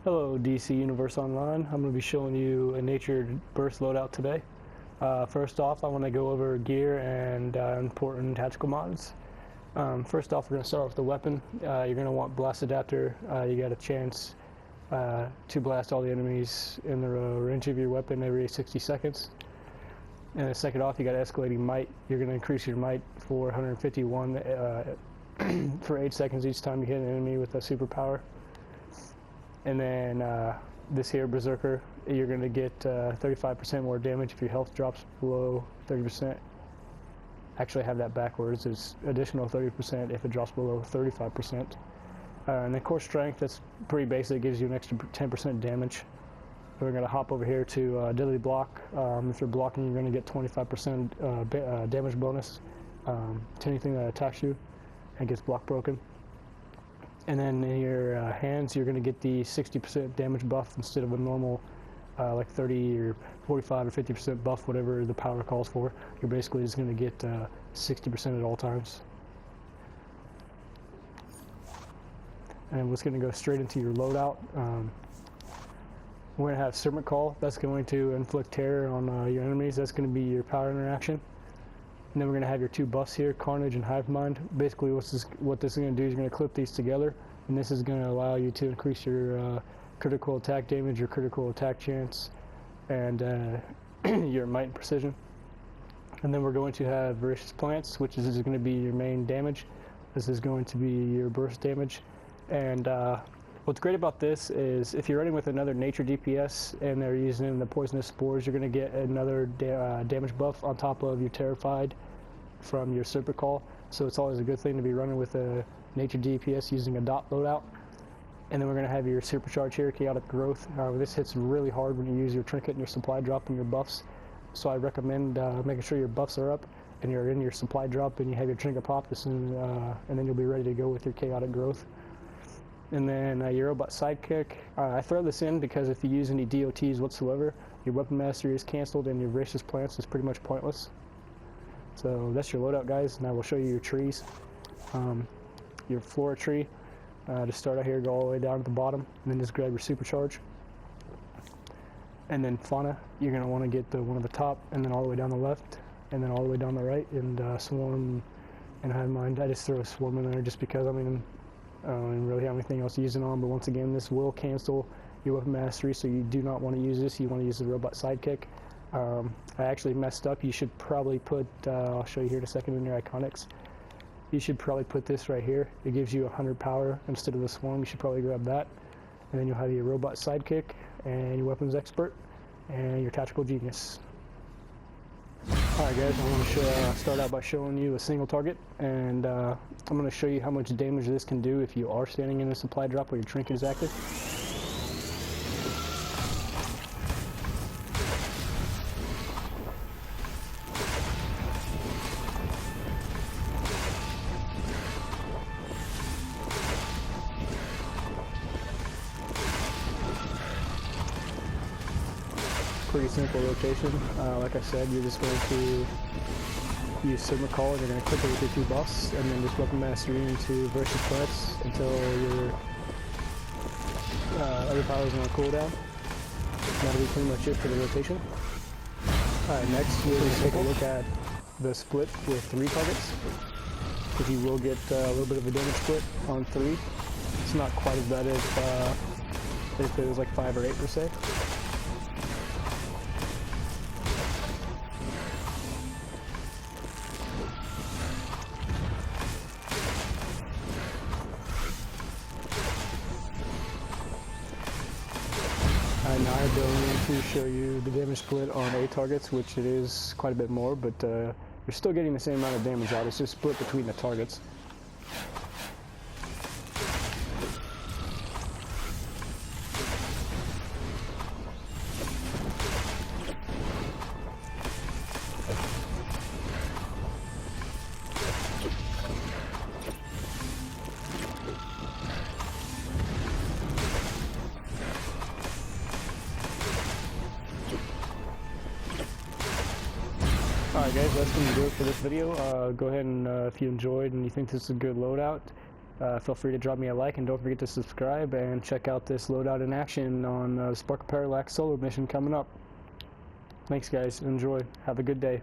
Hello DC Universe Online. I'm going to be showing you a nature burst loadout today. First off, I want to go over gear and important tactical mods. First off, we're going to start off with the weapon. You're going to want blast adapter. You got a chance to blast all the enemies in the range of your weapon every 60 seconds. And second off, you got escalating might. You're going to increase your might for 151 for 8 seconds each time you hit an enemy with a superpower. And then this here, Berserker, you're going to get 35% more damage if your health drops below 30%. Actually, I have that backwards. It's additional 30% if it drops below 35%. And then core strength, that's pretty basic. It gives you an extra 10% damage. We're going to hop over here to deadly block. If you're blocking, you're going to get 25% damage bonus to anything that attacks you and gets block broken. And then in your hands, you're going to get the 60% damage buff instead of a normal like 30 or 45 or 50% buff, whatever the power calls for. You're basically just going to get 60% at all times. And we're just going to go straight into your loadout. We're going to have Serpent Call. That's going to inflict terror on your enemies. That's going to be your power interaction. And then we're going to have your two buffs here, Carnage and Hive Mind. Basically what this is going to do is you're going to clip these together, and this is going to allow you to increase your critical attack damage, your critical attack chance, and your might and precision. And then we're going to have Voracious Plants, which is going to be your main damage. This is going to be your burst damage. And what's great about this is if you're running with another nature DPS and they're using the poisonous spores, you're going to get another damage buff on top of your Terrified from your Serpent Call. So it's always a good thing to be running with a nature DPS using a dot loadout. And then we're going to have your Supercharge here, Chaotic Growth. This hits really hard when you use your trinket and your supply drop and your buffs. So I recommend making sure your buffs are up and you're in your supply drop and you have your trinket pop this and then you'll be ready to go with your Chaotic Growth. And then your Robot Sidekick. I throw this in because if you use any DOTs whatsoever, your Weapon Mastery is cancelled and your Voracious Plants is pretty much pointless. So that's your loadout, guys. Now we'll show you your trees. Your Flora tree. Just start out here, go all the way down to the bottom, and then just grab your Supercharge. And then Fauna, you're going to want to get the one at the top, and then all the way down the left, and then all the way down the right, and Swarm and Hive Mind. I just throw a Swarm in there just because, I mean, I don't really have anything else to use it on, but once again, this will cancel your Weapon Mastery, so you do not want to use this. You want to use the Robot Sidekick. I actually messed up. You should probably put, I'll show you here in a second in your Iconics. You should probably put this right here. It gives you 100 power instead of the Swarm. You should probably grab that. And then you'll have your Robot Sidekick, and your Weapons Expert, and your Tactical Genius. Alright guys, I want to start out by showing you a single target, and I'm going to show you how much damage this can do if you are standing in a supply drop where your trinket is active. Pretty simple rotation. Like I said, you're just going to use Serpent Call and you're going to click it with your two buffs, and then just Weapon Mastery into Voracious Plants until your other powers are on cooldown. That'll be pretty much it for the rotation. Alright, next we'll just take a look at the split with 3 targets. Because you will get a little bit of a damage split on 3. It's not quite as bad if it was like 5 or 8 per se. Now I'm going to show you the damage split on 8 targets, which it is quite a bit more, but you're still getting the same amount of damage out. It's just split between the targets. Alright guys, that's going to do it for this video. Go ahead and if you enjoyed and you think this is a good loadout, feel free to drop me a like, and don't forget to subscribe and check out this loadout in action on Spark of Parallax solo mission coming up. Thanks guys, enjoy, have a good day.